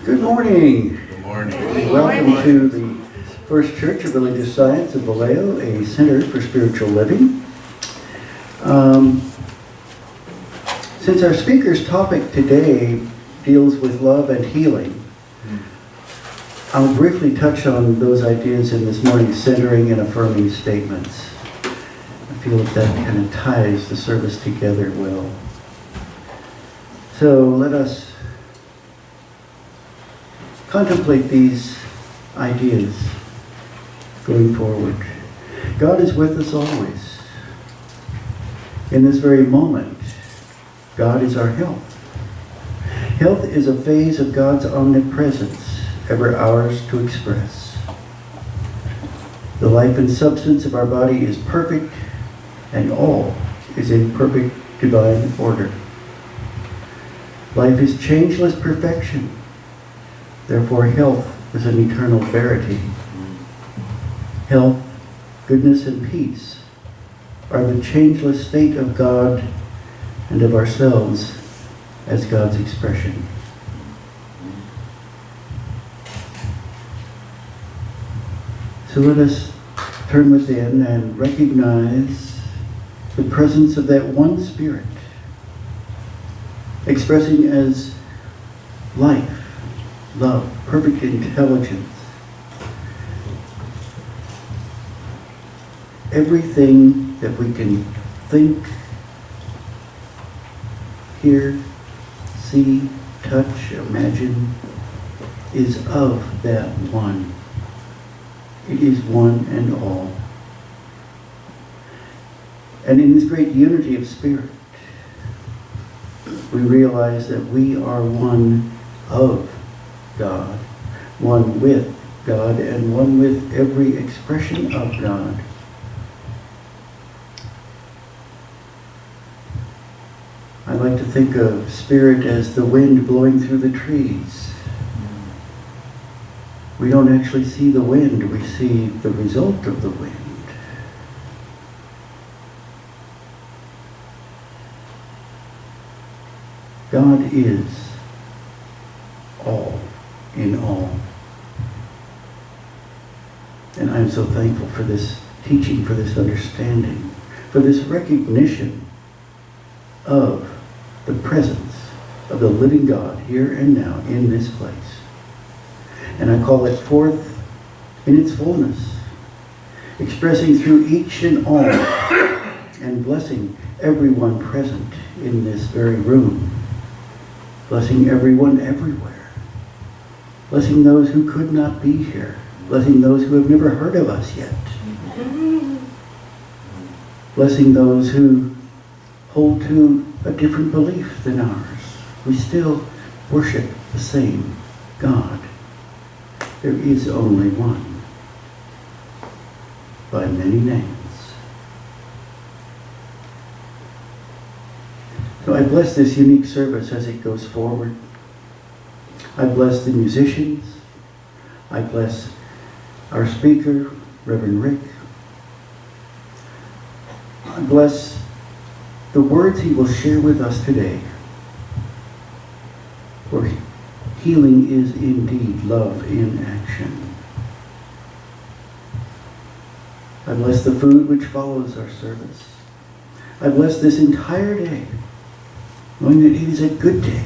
Good morning. Good morning. Welcome to the First Church of Religious Science of Vallejo, a center for spiritual living. Since our speaker's topic today deals with love and healing, I'll briefly touch on those ideas in this morning's centering and affirming statements. I feel that kind of ties the service together well. So let us contemplate these ideas going forward. God is with us always. In this very moment, God is our health. Health is a phase of God's omnipresence, ever ours to express. The life and substance of our body is perfect, and all is in perfect divine order. Life is changeless perfection. Therefore, health is an eternal verity. Health, goodness, and peace are the changeless state of God and of ourselves as God's expression. So let us turn within and recognize the presence of that one Spirit, expressing as life, love, perfect intelligence, everything that we can think, hear, see, touch, imagine is of that one. It is one and all. And in this great unity of spirit, we realize that we are one of God, one with God, and one with every expression of God. I like to think of spirit as the wind blowing through the trees. We don't actually see the wind, we see the result of the wind. God is all in all. And I'm so thankful for this teaching, for this understanding, for this recognition of the presence of the living God here and now in this place. And I call it forth in its fullness, expressing through each and all and blessing everyone present in this very room, blessing everyone everywhere, blessing those who could not be here, blessing those who have never heard of us yet, blessing those who hold to a different belief than ours. We still worship the same God. There is only one, by many names. So I bless this unique service as it goes forward. I bless the musicians. I bless our speaker, Reverend Rick. I bless the words he will share with us today. For healing is indeed love in action. I bless the food which follows our service. I bless this entire day, knowing that it is a good day.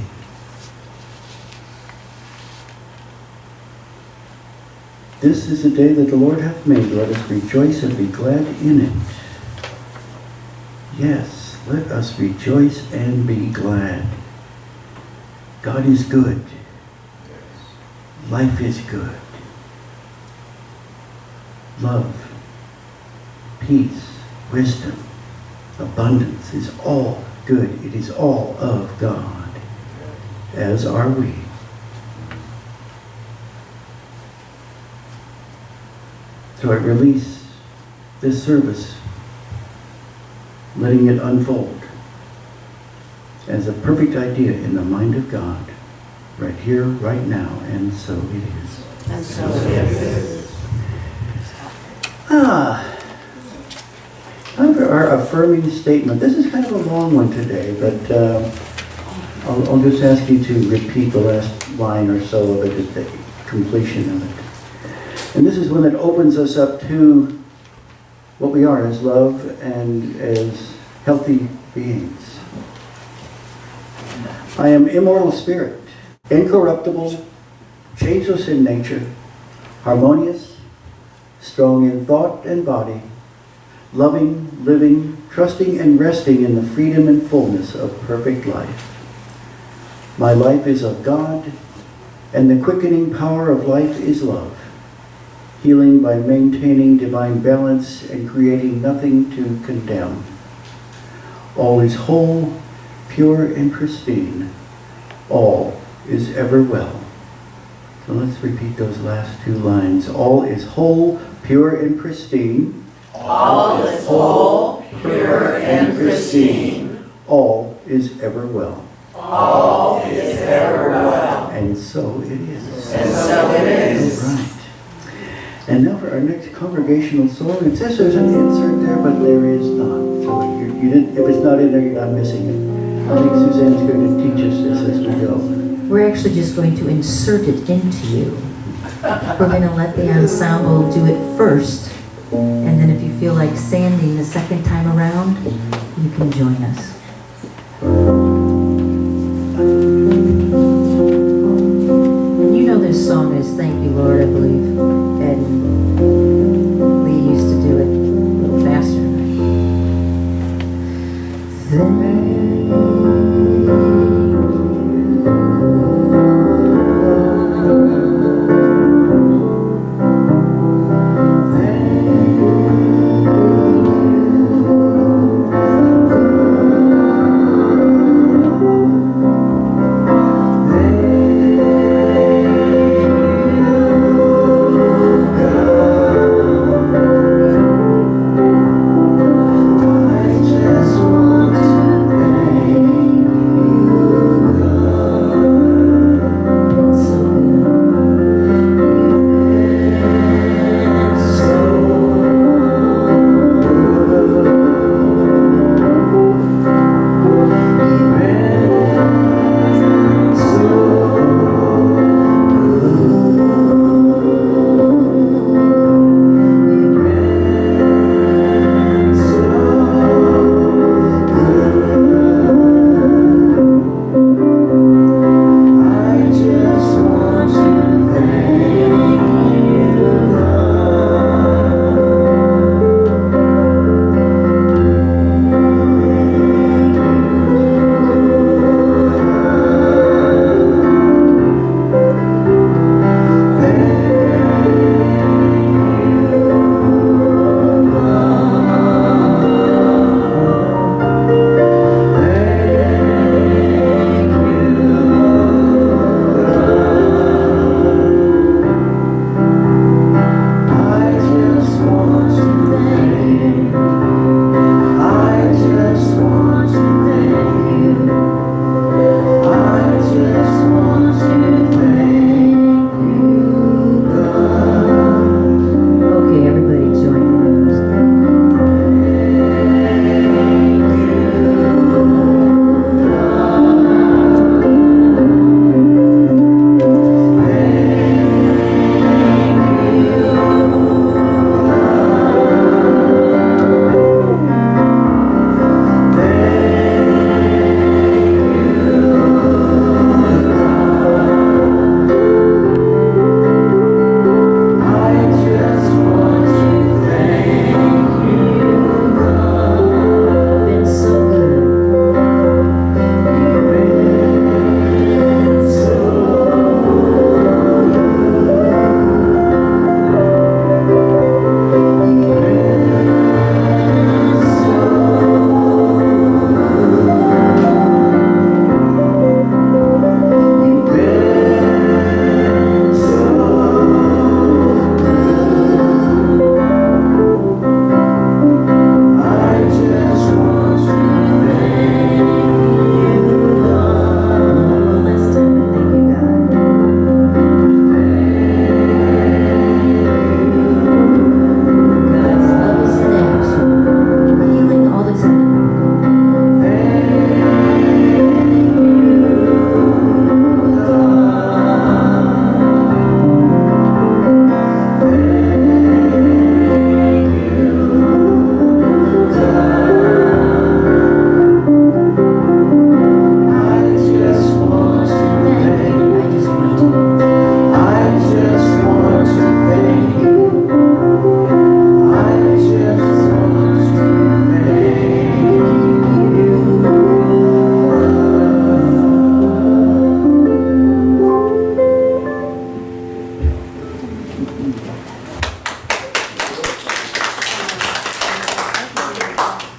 This is the day that the Lord hath made. Let us rejoice and be glad in it. Yes, let us rejoice and be glad. God is good. Life is good. Love, peace, wisdom, abundance is all good. It is all of God, as are we. So I release this service, letting it unfold as a perfect idea in the mind of God, right here, right now, and so it is. And so it is. Time for our affirming statement. This is kind of a long one today, but I'll just ask you to repeat the last line or so of it, the completion of it. And this is when it opens us up to what we are as love and as healthy beings. I am immortal spirit, incorruptible, changeless in nature, harmonious, strong in thought and body, loving, living, trusting and resting in the freedom and fullness of perfect life. My life is of God, and the quickening power of life is love, healing by maintaining divine balance and creating nothing to condemn. All is whole, pure and pristine. All is ever well. So let's repeat those last two lines. All is whole, pure and pristine. All is whole, pure and pristine. All is ever well. All is ever well. And so it is. And so it is. All right. And now for our next congregational song. It says there's an insert there, but there is not. So you didn't. If it's not in there, you're not missing it. I think Suzanne's going to teach us this as we go. We're actually just going to insert it into you. We're going to let the ensemble do it first, and then if you feel like sanding the second time around, you can join us. And you know this song is Thank You, Lord, I believe. And Lee used to do it a little faster than I.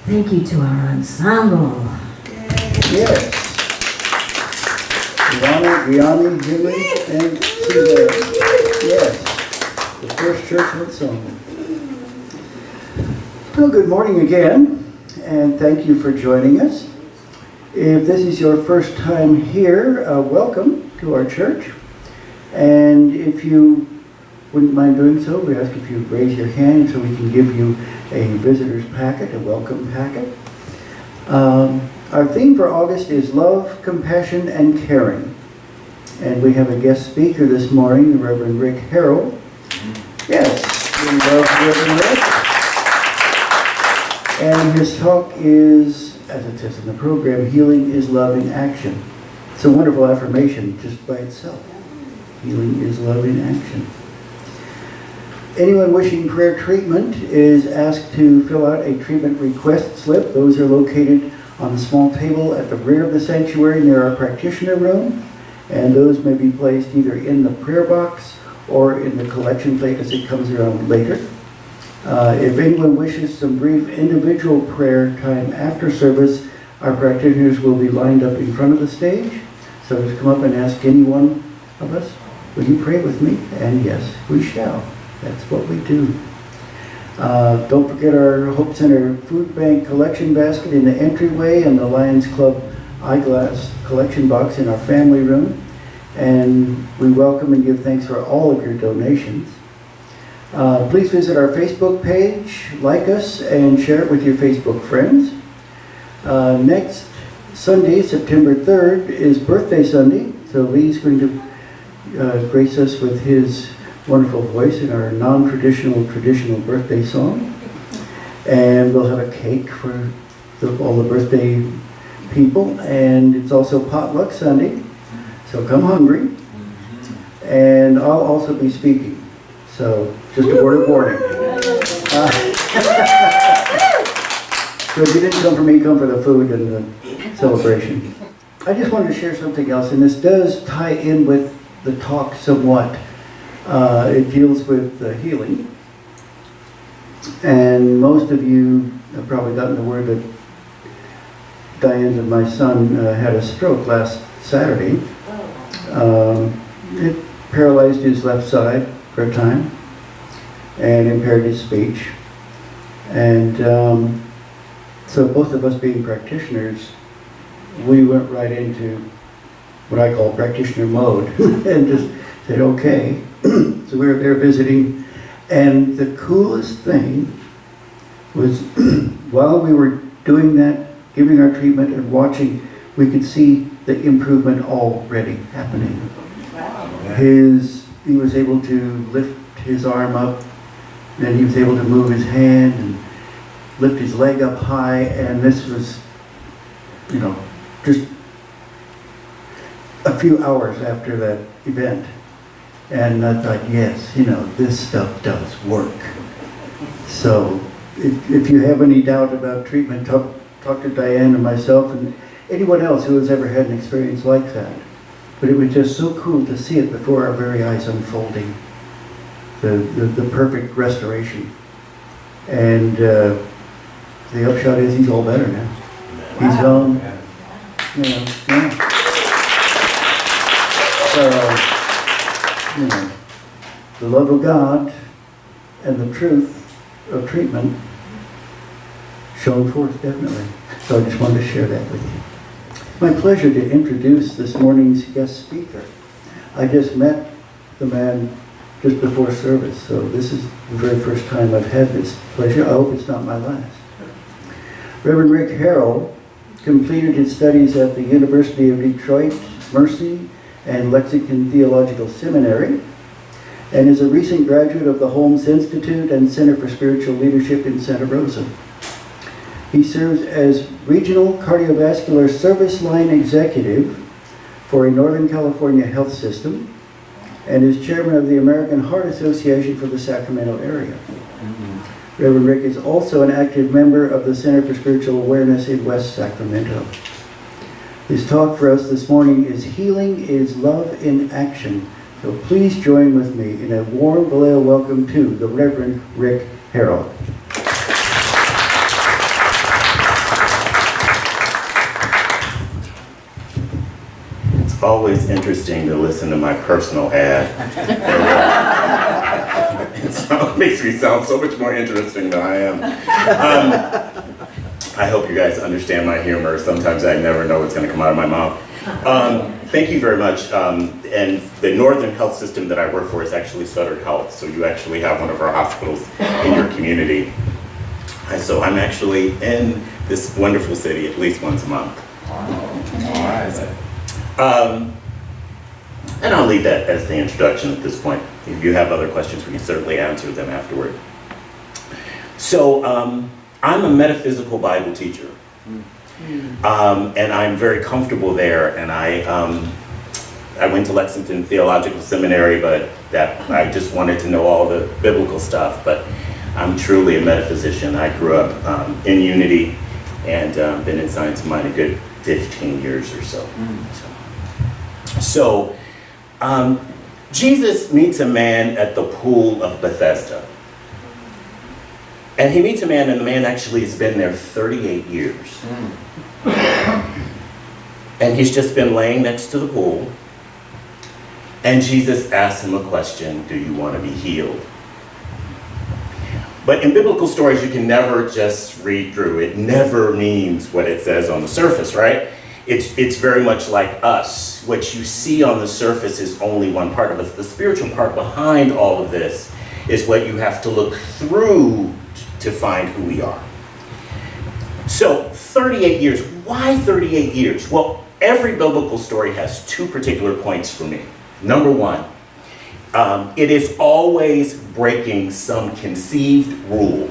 Thank you to our ensemble. Yes. Gianni, Jimmy, and Suzanne. Yes. The First Church Ensemble. Well, good morning again, and thank you for joining us. If this is your first time here, welcome to our church. And if you wouldn't mind doing so, we ask if you raise your hand so we can give you a visitor's packet, a welcome packet. Our theme for August is love, compassion, and caring. And we have a guest speaker this morning, the Reverend Rick Harrell. Yes, we love Reverend Rick. And his talk is, as it says in the program, Healing is Love in Action. It's a wonderful affirmation just by itself. Healing is love in action. Anyone wishing prayer treatment is asked to fill out a treatment request slip. Those are located on the small table at the rear of the sanctuary near our practitioner room. And those may be placed either in the prayer box or in the collection plate as it comes around later. If anyone wishes some brief individual prayer time after service, our practitioners will be lined up in front of the stage. So just come up and ask any one of us, will you pray with me? And yes, we shall. That's what we do. Don't forget our Hope Center Food Bank collection basket in the entryway and the Lions Club eyeglass collection box in our family room. And we welcome and give thanks for all of your donations. Please visit our Facebook page, like us, and share it with your Facebook friends. Next Sunday, September 3rd, is Birthday Sunday. So Lee's going to grace us with his wonderful voice in our traditional birthday song. And we'll have a cake for all the birthday people. And it's also Potluck Sunday, so come hungry. And I'll also be speaking. So just a word of warning. So if you didn't come for me, come for the food and the celebration. I just wanted to share something else, and this does tie in with the talk somewhat. It deals with healing. And most of you have probably gotten the word that Diane and my son had a stroke last Saturday. It paralyzed his left side for a time and impaired his speech. And so both of us being practitioners, we went right into what I call practitioner mode and just said, okay. So we were there visiting, and the coolest thing was while we were doing that, giving our treatment and watching, we could see the improvement already happening. Wow. He was able to lift his arm up, and he was able to move his hand and lift his leg up high, and this was, just a few hours after that event. And I thought, yes, this stuff does work. So if you have any doubt about treatment, talk to Diane and myself and anyone else who has ever had an experience like that. But it was just so cool to see it before our very eyes unfolding. The perfect restoration. And the upshot is he's all better now. Wow. He's home. Yeah. So, the love of God and the truth of treatment shown forth definitely. So I just wanted to share that with you. My pleasure to introduce this morning's guest speaker. I just met the man just before service, so this is the very first time I've had this pleasure. I hope it's not my last. Reverend Rick Harrell completed his studies at the University of Detroit, Mercy, and Lexington Theological Seminary, and is a recent graduate of the Holmes Institute and Center for Spiritual Leadership in Santa Rosa. He serves as Regional Cardiovascular Service Line Executive for a Northern California health system and is chairman of the American Heart Association for the Sacramento area. Reverend Rick is also an active member of the Center for Spiritual Awareness in West Sacramento. His talk for us this morning is Healing is Love in Action. So please join with me in a warm Vallejo welcome to the Reverend Rick Harrell. always interesting to listen to my personal ad. It makes me sound so much more interesting than I am. I hope you guys understand my humor. Sometimes I never know what's going to come out of my mouth. Thank you very much. And the Northern Health System that I work for is actually Sutter Health, so you actually have one of our hospitals in your community. And so I'm actually in this wonderful city at least once a month. And I'll leave that as the introduction at this point. If you have other questions, we can certainly answer them afterward. So I'm a metaphysical Bible teacher. And I'm very comfortable there, and I went to Lexington Theological Seminary, but that I just wanted to know all the biblical stuff, but I'm truly a metaphysician. I grew up in Unity and been in Science of Mind a good 15 years or so. So Jesus meets a man at the pool of Bethesda. And he meets a man, and the man actually has been there 38 years. And he's just been laying next to the pool. And Jesus asks him a question, do you want to be healed? But in biblical stories, you can never just read through. It never means what it says on the surface, right? It's very much like us. What you see on the surface is only one part of us. The spiritual part behind all of this is what you have to look through to find who we are. So 38 years. Why 38 years? Well, every biblical story has two particular points for me. Number one, it is always breaking some conceived rule,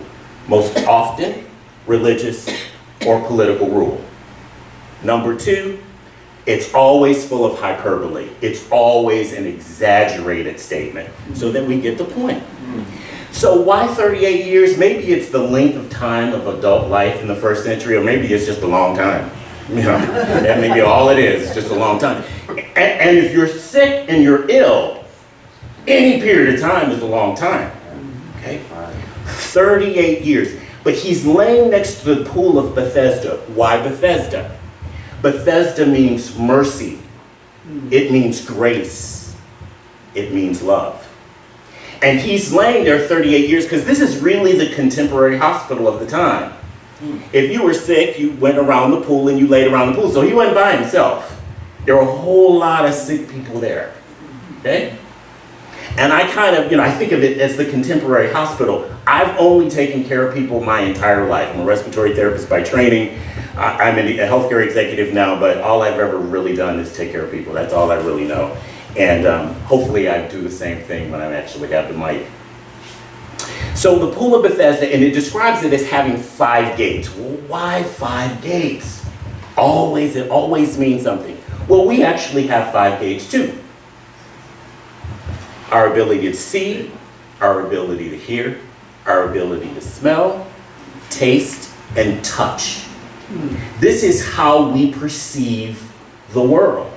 most often religious or political rule. Number two, it's always full of hyperbole. It's always an exaggerated statement so that we get the point. So why 38 years? Maybe it's the length of time of adult life in the first century, or maybe it's just a long time. You know, that may be all it is, just a long time. And if you're sick and you're ill, any period of time is a long time. Okay? 38 years. But he's laying next to the pool of Bethesda. Why Bethesda? Bethesda means mercy. It means grace. It means love. And he's laying there 38 years because this is really the contemporary hospital of the time. If you were sick, you went around the pool and you laid around the pool. So he wasn't by himself. There were a whole lot of sick people there. Okay? And I kind of, I think of it as the contemporary hospital. I've only taken care of people my entire life. I'm a respiratory therapist by training. I'm a healthcare executive now, but all I've ever really done is take care of people. That's all I really know. And hopefully I do the same thing when I actually have the mic. So the pool of Bethesda, and it describes it as having 5 gates. Well, why 5 gates? It always means something. Well, we actually have 5 gates too. Our ability to see, our ability to hear, our ability to smell, taste, and touch. This is how we perceive the world.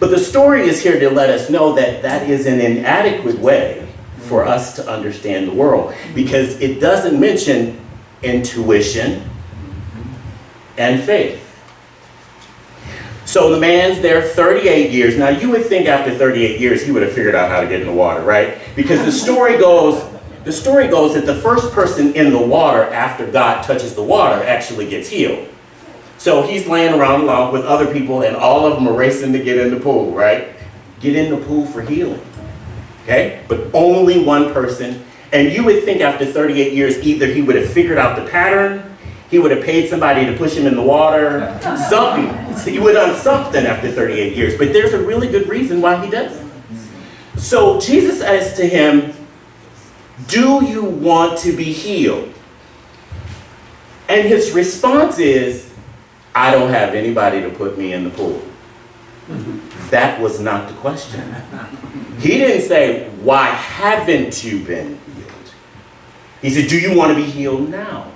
But the story is here to let us know that that is an inadequate way for us to understand the world, because it doesn't mention intuition and faith. So the man's there 38 years. Now you would think after 38 years he would have figured out how to get in the water, right? Because the story goes that the first person in the water after God touches the water actually gets healed. So he's laying around along with other people, and all of them are racing to get in the pool, right? Get in the pool for healing. Okay? But only one person. And you would think after 38 years, either he would have figured out the pattern, he would have paid somebody to push him in the water, something. So he would have done something after 38 years. But there's a really good reason why he doesn't. So Jesus says to him, do you want to be healed? And his response is, I don't have anybody to put me in the pool. That was not the question. He didn't say, why haven't you been healed? He said, do you want to be healed now?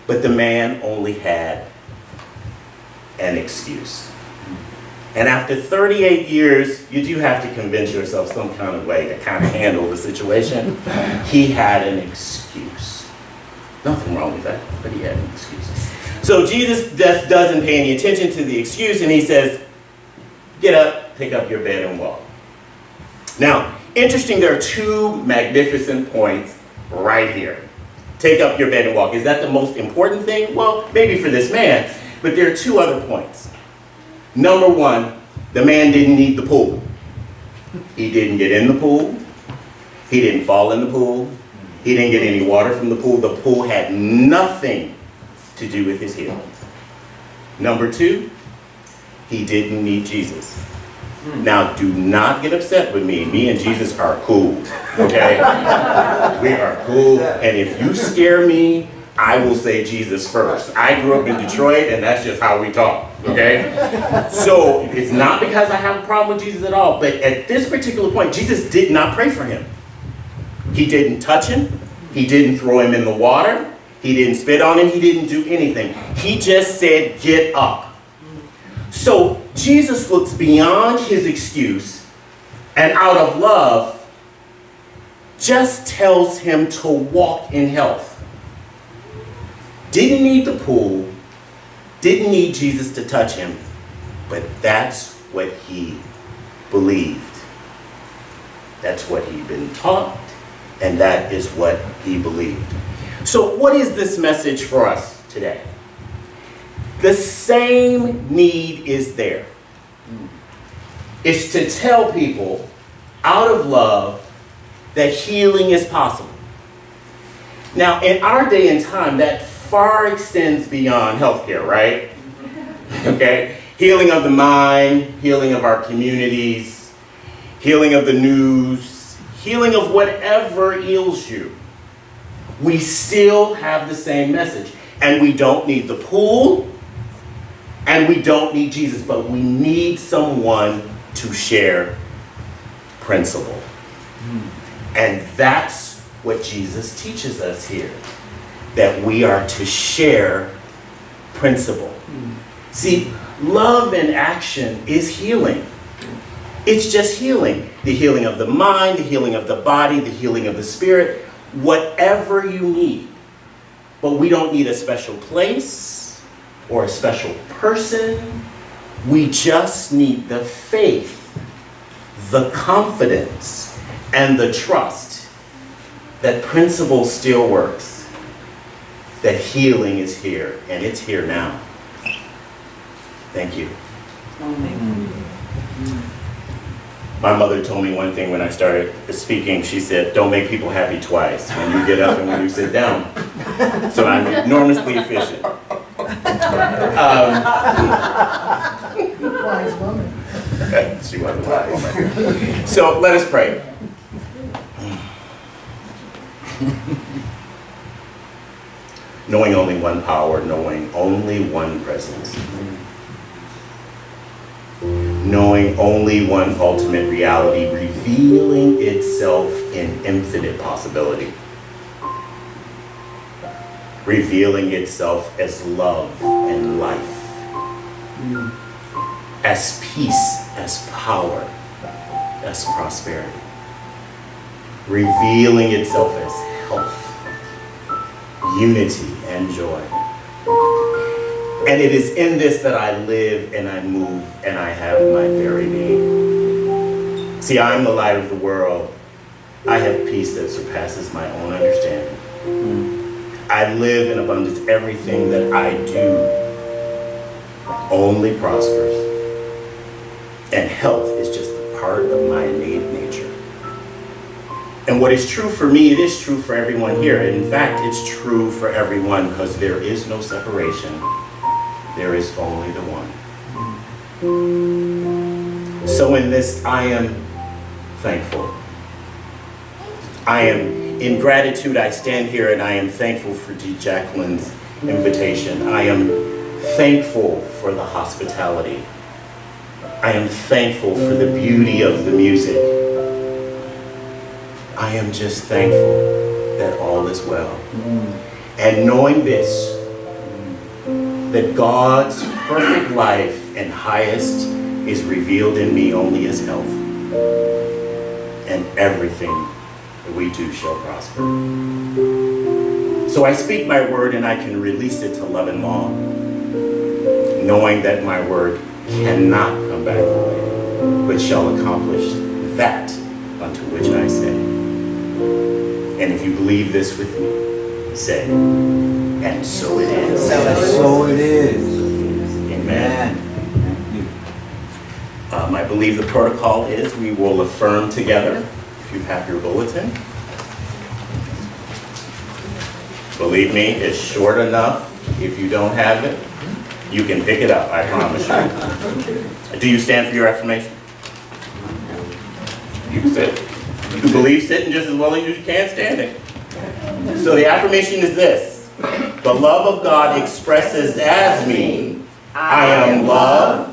But the man only had an excuse. And after 38 years, you do have to convince yourself some kind of way to kind of handle the situation. He had an excuse. Nothing wrong with that, but he had an excuse. So Jesus just doesn't pay any attention to the excuse, and he says, get up, pick up your bed, and walk. Now, interesting, there are two magnificent points right here. Take up your bed and walk. Is that the most important thing? Well, maybe for this man, but there are two other points. Number one, the man didn't need the pool. He didn't get in the pool. He didn't fall in the pool. He didn't get any water from the pool. The pool had nothing to do with his healing. Number two, he didn't need Jesus. Now, do not get upset with me. Me and Jesus are cool, okay? We are cool, and if you scare me, I will say Jesus first. I grew up in Detroit, and that's just how we talk, okay? So, it's not because I have a problem with Jesus at all, but at this particular point, Jesus did not pray for him. He didn't touch him. He didn't throw him in the water. He didn't spit on him. He didn't do anything. He just said, get up. So Jesus looks beyond his excuse and out of love just tells him to walk in health. Didn't need the pool, didn't need Jesus to touch him, but that's what he believed. That's what he'd been taught, and that is what he believed. So what is this message for us today? The same need is there. It's to tell people out of love that healing is possible. Now, in our day and time, that far extends beyond healthcare, right? Okay? Healing of the mind, healing of our communities, healing of the news, healing of whatever ails you. We still have the same message. And we don't need the pool, and we don't need Jesus, but we need someone to share principle. And that's what Jesus teaches us here, that we are to share principle. See, love in action is healing. It's just healing. The healing of the mind, the healing of the body, the healing of the spirit, whatever you need. But we don't need a special place or a special person. We just need the faith, the confidence, and the trust that principle still works, that healing is here, and it's here now. Thank you. My mother told me one thing when I started speaking. She said, don't make people happy twice, when you get up and when you sit down. So I'm enormously efficient. Wise woman. She was a wise woman. So let us pray. Knowing only one power, knowing only one presence. Knowing only one ultimate reality, revealing itself in infinite possibility. Revealing itself as love and life. As peace, as power, as prosperity. Revealing itself as health, unity, and joy. And it is in this that I live and I move and I have my very being. See, I'm the light of the world. I have peace that surpasses my own understanding. I live in abundance. Everything that I do only prospers. And health is just a part of my innate nature. And what is true for me, it is true for everyone here. And in fact, it's true for everyone because there is no separation. There is only the one. So in this, I am thankful. I am in gratitude. I stand here and I am thankful for Jacquelyn's invitation. I am thankful for the hospitality. I am thankful for the beauty of the music. I am just thankful that all is well. And knowing this, that God's perfect life and highest is revealed in me only as health. And everything that we do shall prosper. So I speak my word and I can release it to love and law, knowing that my word cannot come back void. but shall accomplish that unto which I say. And if you believe this with me, say, and so it is. So it is. Amen. I believe the protocol is we will affirm together. If you have your bulletin. Believe me, it's short enough. If you don't have it, you can pick it up, I promise you. Do you stand for your affirmation? You can sit. You can believe sitting just as well as you can standing. So the affirmation is this. The love of God expresses as me, I am loved,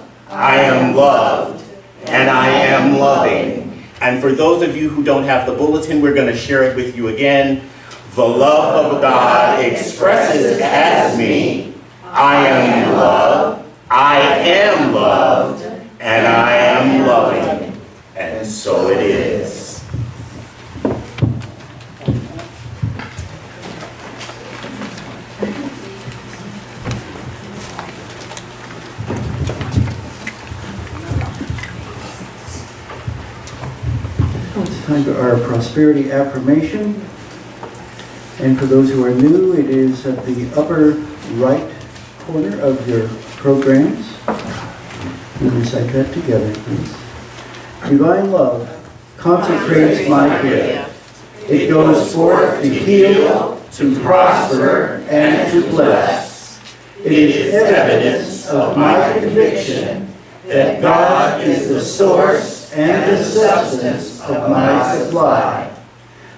and I am loving. And for those of you who don't have the bulletin, we're going to share it with you again. The love of God expresses as me, I am loved, and I am loving. And so it is. It's time for our prosperity affirmation. And for those who are new, it is at the upper right corner of your programs. We'll recite that together, please. Divine love consecrates my gift. It goes forth to heal, to prosper, and to bless. It is evidence of my conviction that God is the source and the substance of my supply.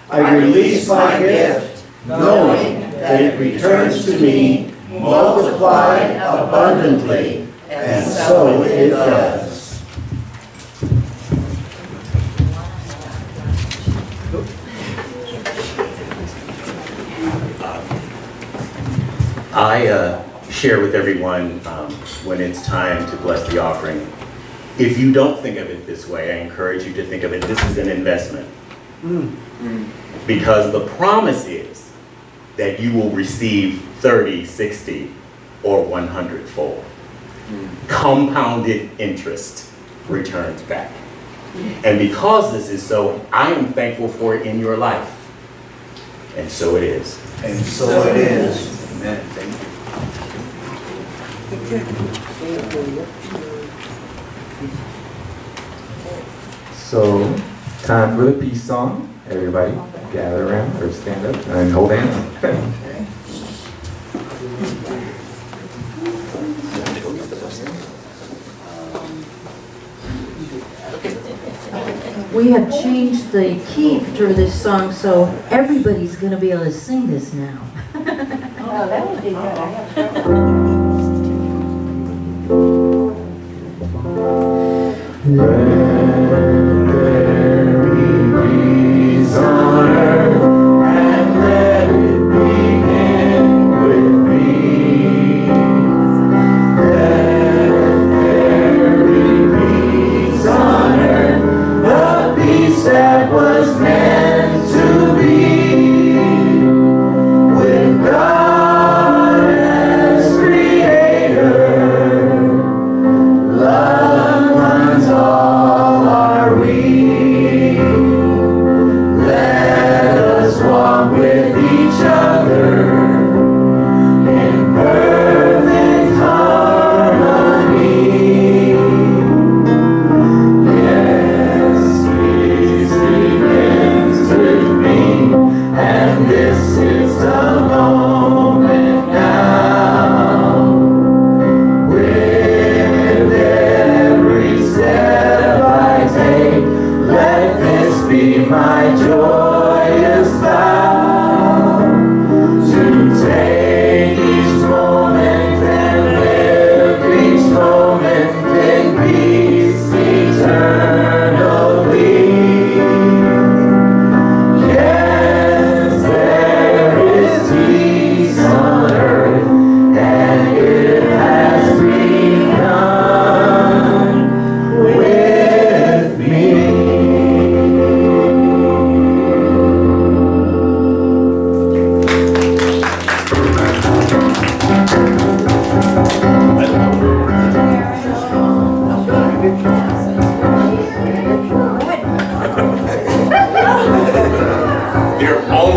I release my gift, knowing that it returns to me multiplied abundantly, and so it does. I share with everyone when it's time to bless the offering. If you don't think of it this way, I encourage you to think of it, this is an investment. Because the promise is that you will receive 30, 60, or 100-fold. Compounded interest returns back. And because this is so, I am thankful for it in your life. And so it is. And so it is. Amen. Thank you. So, time for the peace song. Everybody gather around or stand up and hold hands. We have changed the key for this song, so everybody's going to be able to sing this now. Oh, that would be good. I have trouble.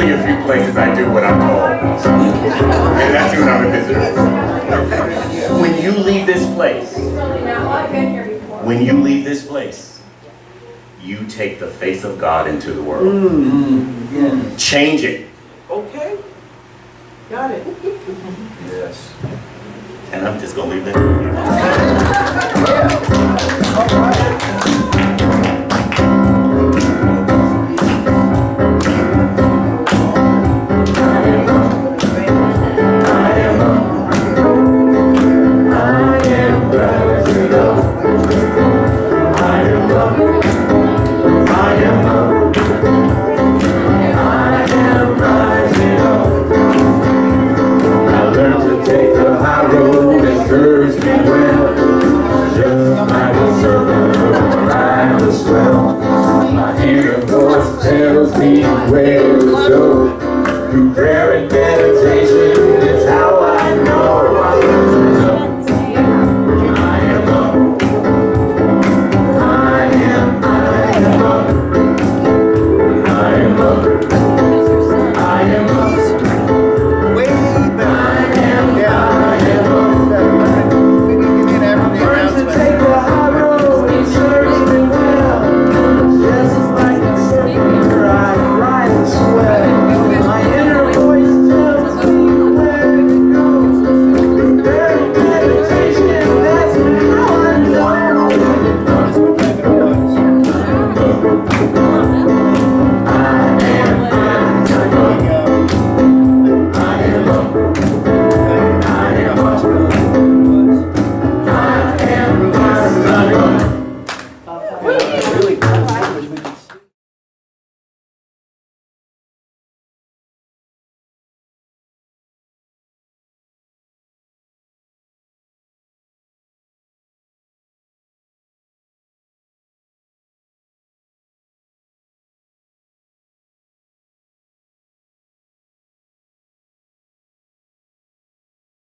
only a few places I do what I'm told. And that's when I'm a visitor. When you leave this place, you take the face of God into the world. Change it. Okay. Got it. Yes. And I'm just gonna leave that with you.